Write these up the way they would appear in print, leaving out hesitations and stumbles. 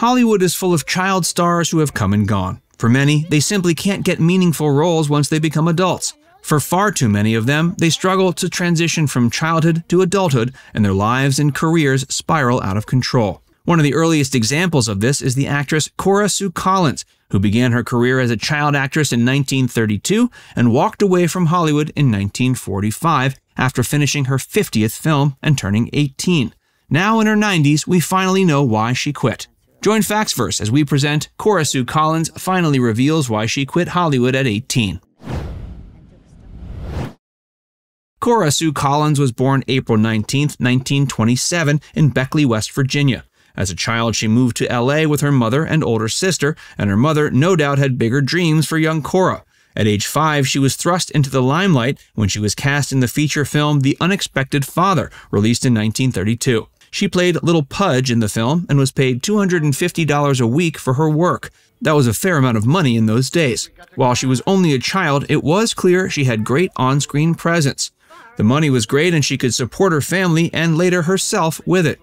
Hollywood is full of child stars who have come and gone. For many, they simply can't get meaningful roles once they become adults. For far too many of them, they struggle to transition from childhood to adulthood, and their lives and careers spiral out of control. One of the earliest examples of this is the actress Cora Sue Collins, who began her career as a child actress in 1932 and walked away from Hollywood in 1945 after finishing her 50th film and turning 18. Now in her 90s, we finally know why she quit. Join Factsverse as we present Cora Sue Collins finally reveals why she quit Hollywood at 18. Cora Sue Collins was born April 19, 1927 in Beckley, West Virginia. As a child, she moved to LA with her mother and older sister, and her mother no doubt had bigger dreams for young Cora. At age 5, she was thrust into the limelight when she was cast in the feature film The Unexpected Father, released in 1932. She played Little Pudge in the film and was paid $250 a week for her work. That was a fair amount of money in those days. While she was only a child, it was clear she had great on-screen presence. The money was great and she could support her family and later herself with it.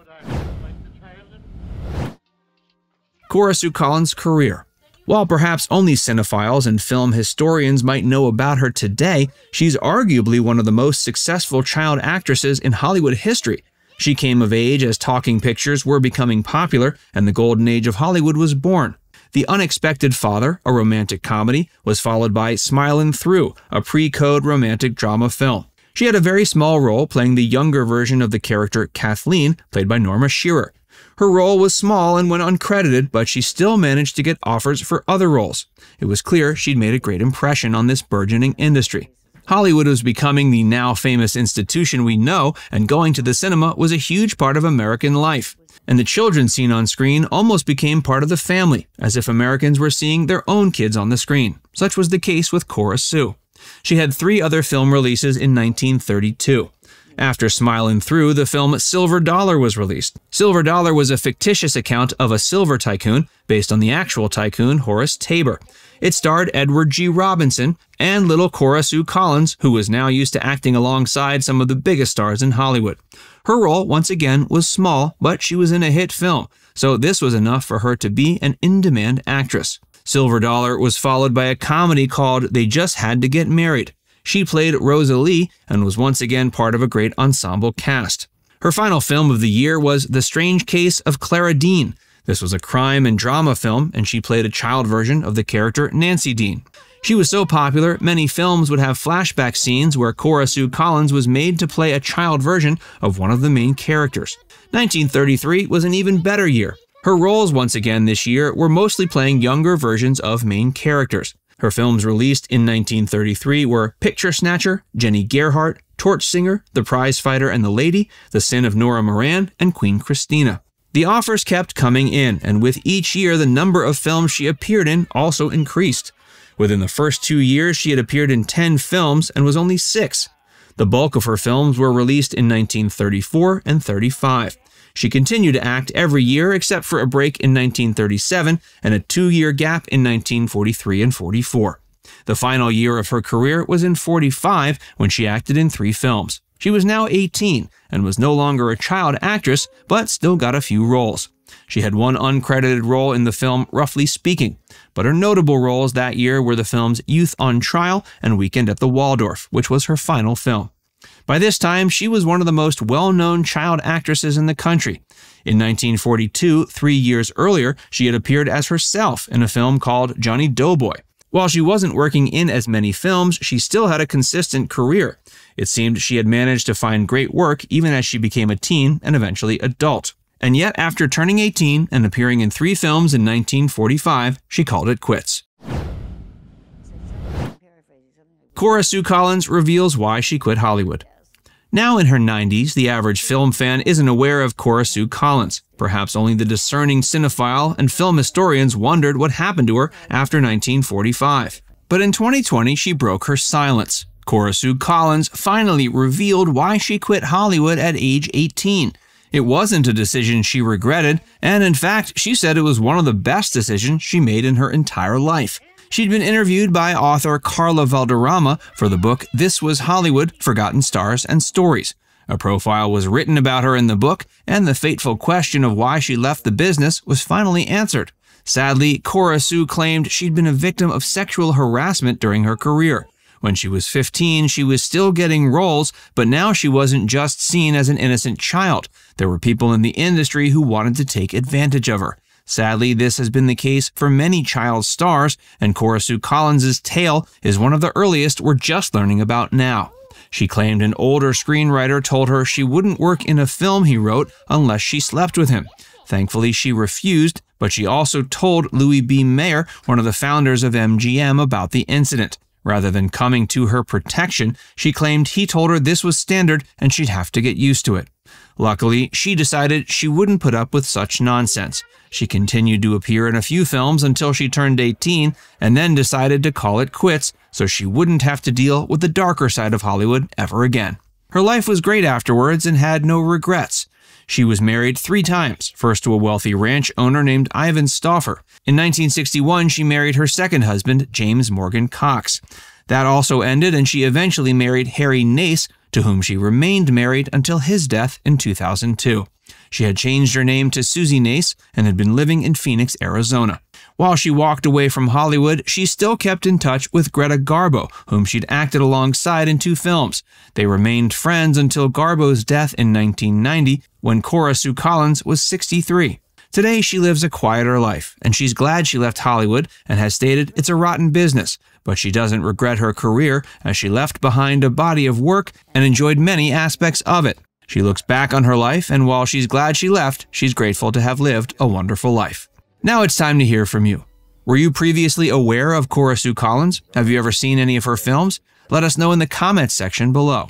Cora Sue Collins' career. While perhaps only cinephiles and film historians might know about her today, she's arguably one of the most successful child actresses in Hollywood history. She came of age as talking pictures were becoming popular and the golden age of Hollywood was born. The Unexpected Father, a romantic comedy, was followed by Smilin' Through, a pre-code romantic drama film. She had a very small role playing the younger version of the character Kathleen, played by Norma Shearer. Her role was small and went uncredited, but she still managed to get offers for other roles. It was clear she'd made a great impression on this burgeoning industry. Hollywood was becoming the now famous institution we know, and going to the cinema was a huge part of American life. And the children seen on screen almost became part of the family, as if Americans were seeing their own kids on the screen. Such was the case with Cora Sue. She had 3 other film releases in 1932. After Smilin' Through, the film Silver Dollar was released. Silver Dollar was a fictitious account of a silver tycoon based on the actual tycoon Horace Tabor. It starred Edward G. Robinson and little Cora Sue Collins, who was now used to acting alongside some of the biggest stars in Hollywood. Her role, once again, was small, but she was in a hit film, so this was enough for her to be an in-demand actress. Silver Dollar was followed by a comedy called They Just Had to Get Married. She played Rosalie and was once again part of a great ensemble cast. Her final film of the year was The Strange Case of Clara Dean. This was a crime and drama film, and she played a child version of the character Nancy Dean. She was so popular, many films would have flashback scenes where Cora Sue Collins was made to play a child version of one of the main characters. 1933 was an even better year. Her roles once again this year were mostly playing younger versions of main characters. Her films released in 1933 were Picture Snatcher, Jenny Gerhardt, Torch Singer, The Prize Fighter and the Lady, The Sin of Nora Moran, and Queen Christina. The offers kept coming in, and with each year the number of films she appeared in also increased. Within the first 2 years, she had appeared in 10 films and was only 6. The bulk of her films were released in 1934 and 35. She continued to act every year except for a break in 1937 and a 2-year gap in 1943 and 44. The final year of her career was in 45 when she acted in 3 films. She was now 18 and was no longer a child actress, but still got a few roles. She had one uncredited role in the film Roughly Speaking, but her notable roles that year were the films Youth on Trial and Weekend at the Waldorf, which was her final film. By this time, she was one of the most well-known child actresses in the country. In 1942, 3 years earlier, she had appeared as herself in a film called Johnny Doughboy. While she wasn't working in as many films, she still had a consistent career. It seemed she had managed to find great work even as she became a teen and eventually adult. And yet, after turning 18 and appearing in 3 films in 1945, she called it quits. Cora Sue Collins reveals why she quit Hollywood. Now in her 90s, the average film fan isn't aware of Cora Sue Collins. Perhaps only the discerning cinephile and film historians wondered what happened to her after 1945. But in 2020, she broke her silence. Cora Sue Collins finally revealed why she quit Hollywood at age 18. It wasn't a decision she regretted, and in fact, she said it was one of the best decisions she made in her entire life. She'd been interviewed by author Carla Valderrama for the book This Was Hollywood: Forgotten Stars and Stories. A profile was written about her in the book, and the fateful question of why she left the business was finally answered. Sadly, Cora Sue claimed she'd been a victim of sexual harassment during her career. When she was 15, she was still getting roles, but now she wasn't just seen as an innocent child. There were people in the industry who wanted to take advantage of her. Sadly, this has been the case for many child stars, and Cora Sue Collins' tale is one of the earliest we're just learning about now. She claimed an older screenwriter told her she wouldn't work in a film he wrote unless she slept with him. Thankfully, she refused, but she also told Louis B. Mayer, one of the founders of MGM, about the incident. Rather than coming to her protection, she claimed he told her this was standard and she'd have to get used to it. Luckily, she decided she wouldn't put up with such nonsense. She continued to appear in a few films until she turned 18 and then decided to call it quits so she wouldn't have to deal with the darker side of Hollywood ever again. Her life was great afterwards and had no regrets. She was married 3 times, first to a wealthy ranch owner named Ivan Stauffer. In 1961, she married her second husband, James Morgan Cox. That also ended, and she eventually married Harry Nace, to whom she remained married until his death in 2002. She had changed her name to Susie Nace and had been living in Phoenix, Arizona. While she walked away from Hollywood, she still kept in touch with Greta Garbo, whom she'd acted alongside in 2 films. They remained friends until Garbo's death in 1990, when Cora Sue Collins was 63. Today, she lives a quieter life, and she's glad she left Hollywood and has stated it's a rotten business, but she doesn't regret her career as she left behind a body of work and enjoyed many aspects of it. She looks back on her life, and while she's glad she left, she's grateful to have lived a wonderful life. Now it's time to hear from you. Were you previously aware of Cora Sue Collins? Have you ever seen any of her films? Let us know in the comments section below.